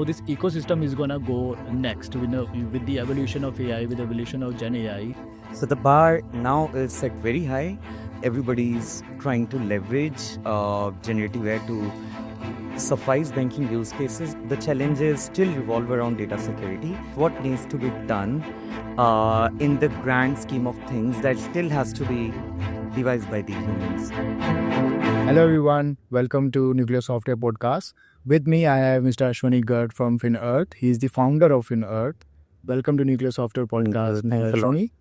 how this ecosystem is gonna go next with the evolution of AI, with the evolution of Gen AI. So the bar now is set very high. Everybody's trying to leverage generative AI to suffice banking use cases. The challenges still revolve around data security. What needs to be done in the grand scheme of things that still has to be devised by the humans. Hello everyone, welcome to Nucleus Software podcast. With me I have Mr. Ashwani Garg from FinArth. He is the founder of FinArth. Welcome to Nucleus Software podcast. Thanks a lot. Ashwani.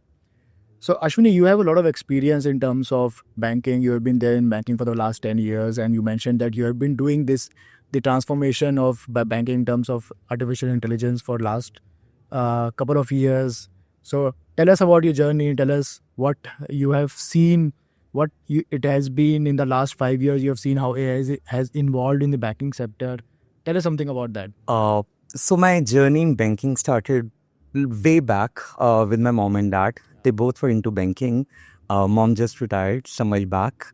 So Ashwani, you have a lot of experience in terms of banking. You have been there in banking for the last 10 years and you mentioned that you have been doing the transformation of banking in terms of artificial intelligence for last couple of years. So tell us about your journey. Tell us what you have seen, it has been in the last 5 years. You have seen how AI has involved in the banking sector. Tell us something about that. So my journey in banking started way back with my mom and dad. They both were into banking. Mom just retired some while back.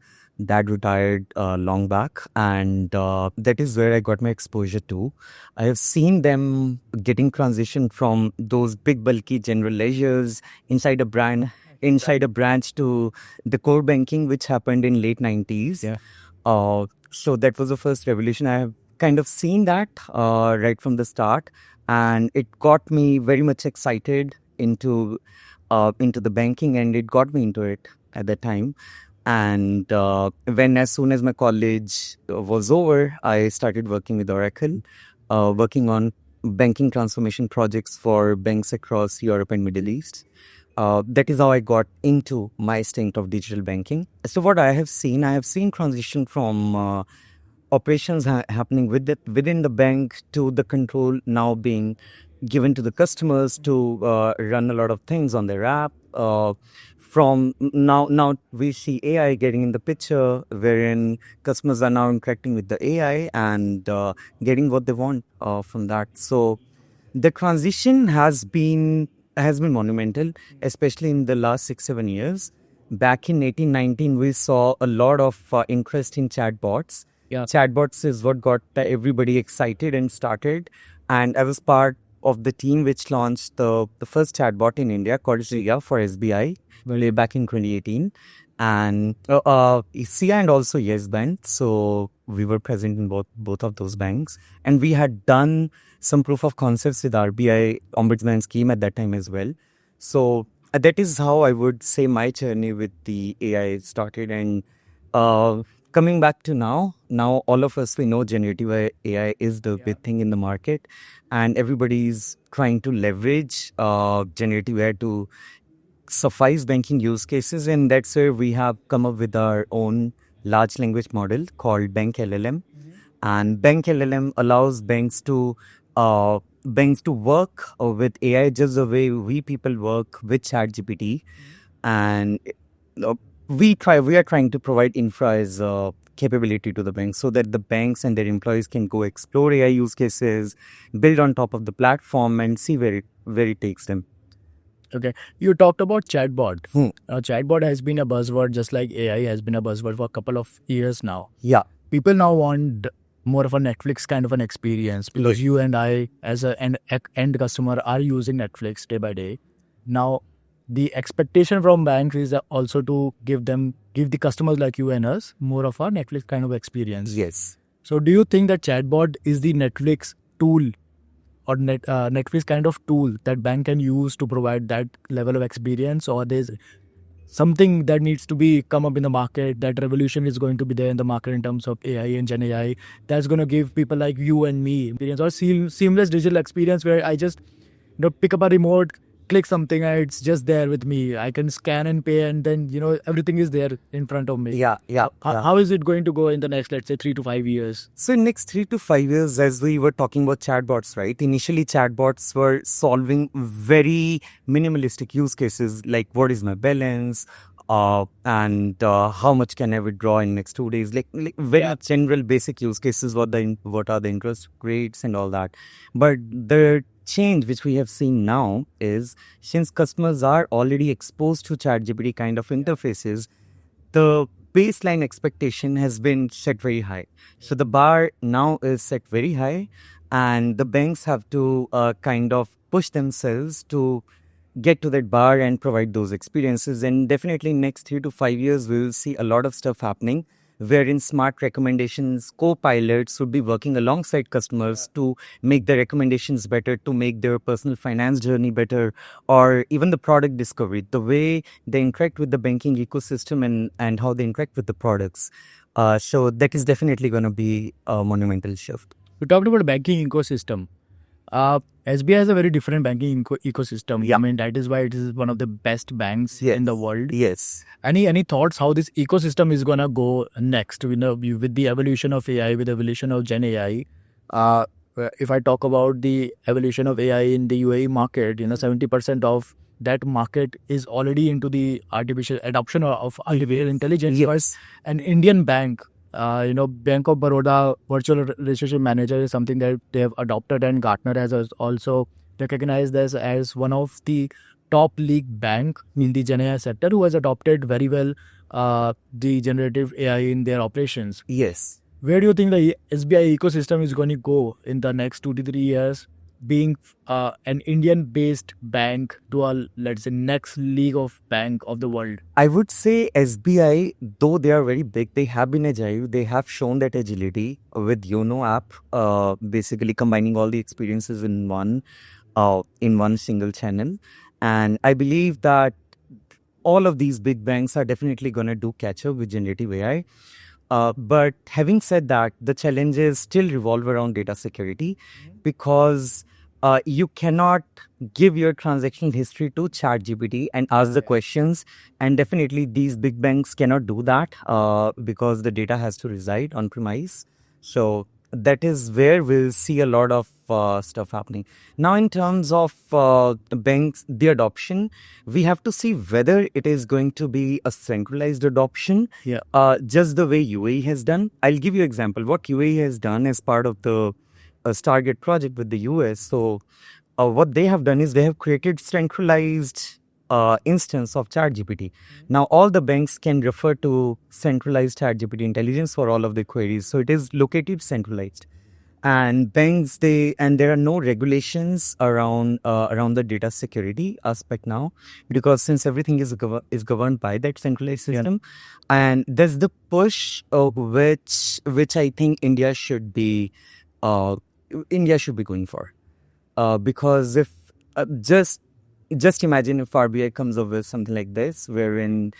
Dad retired long back. And that is where I got my exposure to. I have seen them getting transitioned from those big, bulky general ledgers inside a branch to the core banking, which happened in late 90s. Yeah. So that was the first revolution. I have kind of seen that right from the start. And it got me very much excited into the banking, and it got me into it at that time. And as soon as my college was over, I started working with Oracle, working on banking transformation projects for banks across Europe and Middle East. That is how I got into my stint of digital banking. So what I have seen transition from operations happening within the bank to the control now being given to the customers to run a lot of things on their app. From now we see AI getting in the picture, wherein customers are now interacting with the AI and getting what they want from that. So the transition has been monumental, especially in the last 6-7 years. Back in 18-19, we saw a lot of interest in chatbots. Yeah. Chatbots is what got everybody excited and started. And I was part of the team which launched the first chatbot in India called Ria for SBI way back in 2018. And SIA and also Yes Bank. So we were present in both of those banks. And we had done some proof of concepts with RBI Ombudsman scheme at that time as well. So that is how I would say my journey with the AI started. And coming back to now all of us, we know generative AI is the big thing in the market, and everybody's trying to leverage generative AI to suffice banking use cases, and that's where we have come up with our own large language model called Bank LLM. And Bank LLM allows banks to work with AI just the way we people work with ChatGPT. And we are trying to provide infra as capability to the banks so that the banks and their employees can go explore AI use cases, build on top of the platform, and see where it takes them. Okay. You talked about chatbot. Chatbot has been a buzzword, just like AI has been a buzzword for a couple of years now. Yeah. People now want more of a Netflix kind of an experience because you and I, as an end customer, are using Netflix day by day. Now, the expectation from banks is also to give the customers like you and us more of a Netflix kind of experience. Yes. So do you think that chatbot is the Netflix tool or Netflix kind of tool that bank can use to provide that level of experience, or there's something that needs to be come up in the market, that revolution is going to be there in the market in terms of AI and Gen AI that's going to give people like you and me experience or seamless digital experience where I just pick up a remote, click something and it's just there with me. I can scan and pay and then, everything is there in front of me. Yeah. How is it going to go in the next, let's say, 3 to 5 years? So in next 3 to 5 years, as we were talking about chatbots, right? Initially, chatbots were solving very minimalistic use cases like what is my balance, and how much can I withdraw in next 2 days? Like very general basic use cases. What are the interest rates and all that. But the change which we have seen now is, since customers are already exposed to ChatGPT kind of interfaces, the baseline expectation has been set very high. So the bar now is set very high, and the banks have to kind of push themselves to get to that bar and provide those experiences. And definitely next 3 to 5 years, we will see a lot of stuff happening wherein smart recommendations co-pilots would be working alongside customers to make the recommendations better, to make their personal finance journey better, or even the product discovery, the way they interact with the banking ecosystem and how they interact with the products. So that is definitely going to be a monumental shift. We talked about banking ecosystem. SBI has a very different banking ecosystem. Yeah. I mean, that is why it is one of the best banks in the world. Yes. Any thoughts how this ecosystem is gonna go next? With the evolution of AI, with the evolution of Gen AI. If I talk about the evolution of AI in the UAE market, 70% of that market is already into the artificial adoption of artificial intelligence. Yes. But an Indian bank, Bank of Baroda virtual relationship manager is something that they have adopted, and Gartner has also recognized this as one of the top league bank in the Gen AI sector who has adopted very well the generative AI in their operations. Yes. Where do you think the SBI ecosystem is going to go in the next 2 to 3 years? Being an Indian-based bank to a, let's say, next league of bank of the world. I would say SBI, though they are very big, they have been agile. They have shown that agility with Yono app, basically combining all the experiences in one single channel. And I believe that all of these big banks are definitely going to do catch up with generative AI. But having said that, the challenges still revolve around data security because you cannot give your transactional history to ChatGPT and ask the questions. And definitely these big banks cannot do that because the data has to reside on premise. So that is where we'll see a lot of stuff happening. Now, in terms of the banks, the adoption, we have to see whether it is going to be a centralized adoption, just the way UAE has done. I'll give you an example. What UAE has done as part of the Stargate project with the US. So what they have done is they have created centralized instance of ChatGPT. Now all the banks can refer to centralized ChatGPT intelligence for all of the queries. So it is located centralized. And banks, there are no regulations around the data security aspect now, because since everything is governed by that centralized system, and there's the push which I think India should be going for, because if just imagine if RBI comes up with something like this, wherein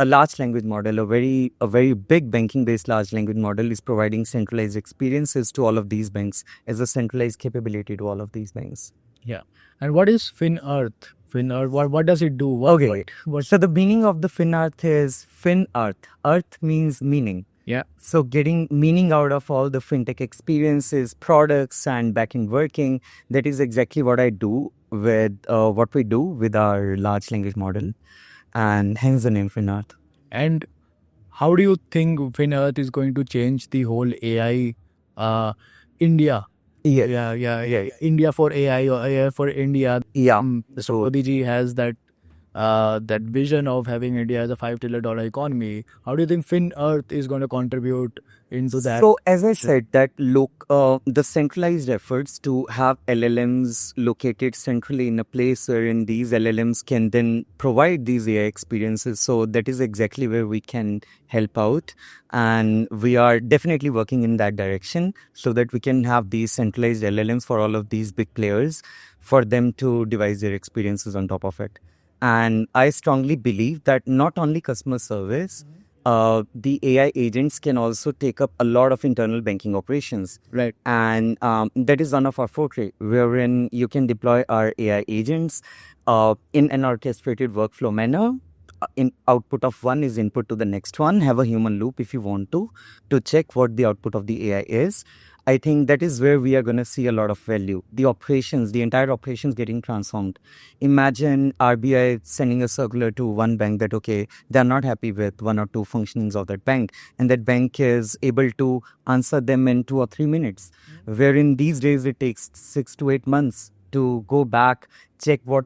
a large language model, a very big banking-based large language model is providing centralized experiences to all of these banks as a centralized capability to all of these banks. Yeah. And what is FinArth? FinArth, what does it do? So the meaning of the FinArth is FinArth. Earth means meaning. Yeah. So getting meaning out of all the fintech experiences, products, and back-end working, that is exactly what I do with what we do with our large language model, and hence the name FinArth. And how do you think FinArth is going to change the whole AI India? Yeah. India for AI or AI for India. Yeah. So Modi ji has that vision of having India as a $5 trillion economy. How do you think FinArth is going to contribute into that? So as I said, that the centralized efforts to have LLMs located centrally in a place wherein these LLMs can then provide these AI experiences. So that is exactly where we can help out. And we are definitely working in that direction so that we can have these centralized LLMs for all of these big players, for them to devise their experiences on top of it. And I strongly believe that not only customer service, the AI agents can also take up a lot of internal banking operations. Right. And that is one of our forte, wherein you can deploy our AI agents in an orchestrated workflow manner. In output of one is input to the next one. Have a human loop if you want to check what the output of the AI is. I think that is where we are going to see a lot of value. The operations, the entire operations getting transformed. Imagine RBI sending a circular to one bank that, okay, they're not happy with one or two functionings of that bank, and that bank is able to answer them in 2 or 3 minutes. Wherein these days it takes 6 to 8 months to go back, check all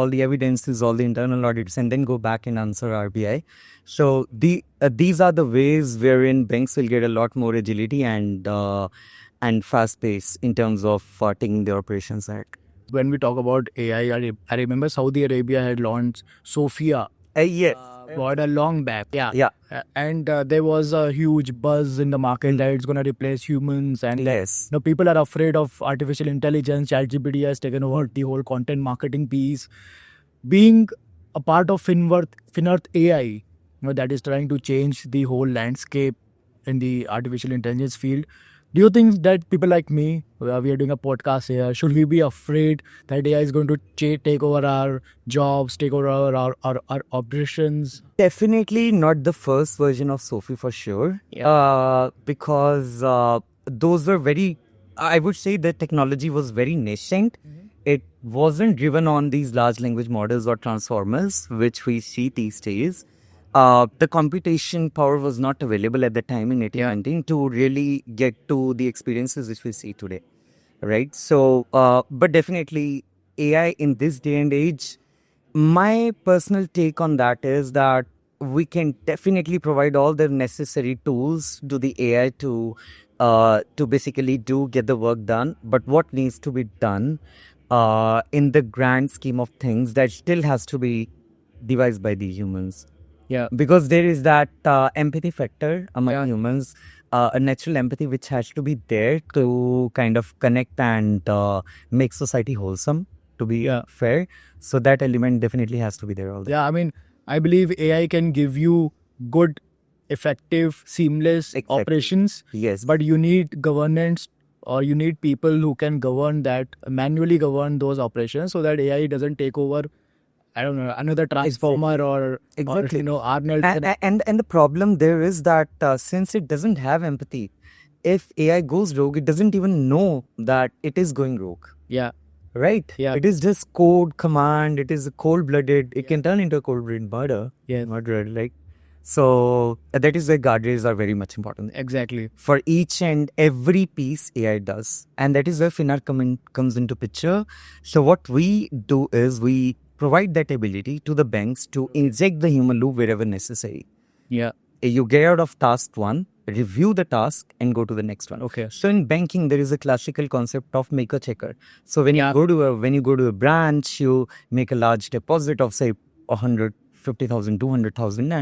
the evidences, all the internal audits, and then go back and answer RBI. So these are the ways wherein banks will get a lot more agility and and fast pace in terms of taking their operations ahead. When we talk about AI, I remember Saudi Arabia had launched Sophia Yes. quite a long back. Yeah. And there was a huge buzz in the market that it's going to replace humans. And Yes. people are afraid of artificial intelligence. ChatGPT has taken over the whole content marketing piece. Being a part of FinArth.AI, that is trying to change the whole landscape in the artificial intelligence field. Do you think that people like me, we are doing a podcast here, should we be afraid that AI is going to take over our jobs, take over our operations? Definitely not the first version of Sophie for sure. Because those were very, I would say the technology was very nascent. It wasn't driven on these large language models or transformers, which we see these days. The computation power was not available at the time in 1819 to really get to the experiences which we see today. Right. So, but definitely AI in this day and age, my personal take on that is that we can definitely provide all the necessary tools to the AI to basically get the work done. But what needs to be done in the grand scheme of things, that still has to be devised by the humans. Yeah. Because there is that empathy factor among humans, a natural empathy which has to be there to kind of connect and make society wholesome, to be fair. So that element definitely has to be there all the time. Yeah, I mean, I believe AI can give you good, effective, seamless operations. Yes. But you need governance, or you need people who can govern that, manually govern those operations, so that AI doesn't take over, I don't know, another transformer or Arnold. And the problem there is that since it doesn't have empathy, if AI goes rogue, it doesn't even know that it is going rogue. Yeah. Right? Yeah. It is just code command. It is cold-blooded. It can turn into a cold-blooded murder. Yeah. Murderer, like. So that is why guardrails are very much important. Exactly. For each and every piece AI does. And that is where FinArth comes into picture. So what we do is we provide that ability to the banks to inject the human loop wherever necessary. Yeah. You get out of task one, review the task, and go to the next one. Okay. So in banking, there is a classical concept of maker checker. So when you go to a branch, you make a large deposit of say 150,000, 200,000,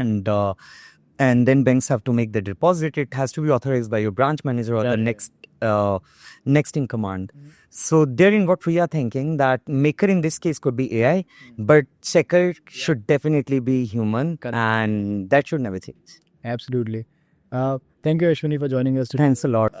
and then banks have to make the deposit. It has to be authorized by your branch manager or the next in command. So therein what we are thinking, that maker in this case could be AI, but checker should definitely be human, and that should never change. Absolutely. Thank you, Ashwani, for joining us today. Thanks a lot.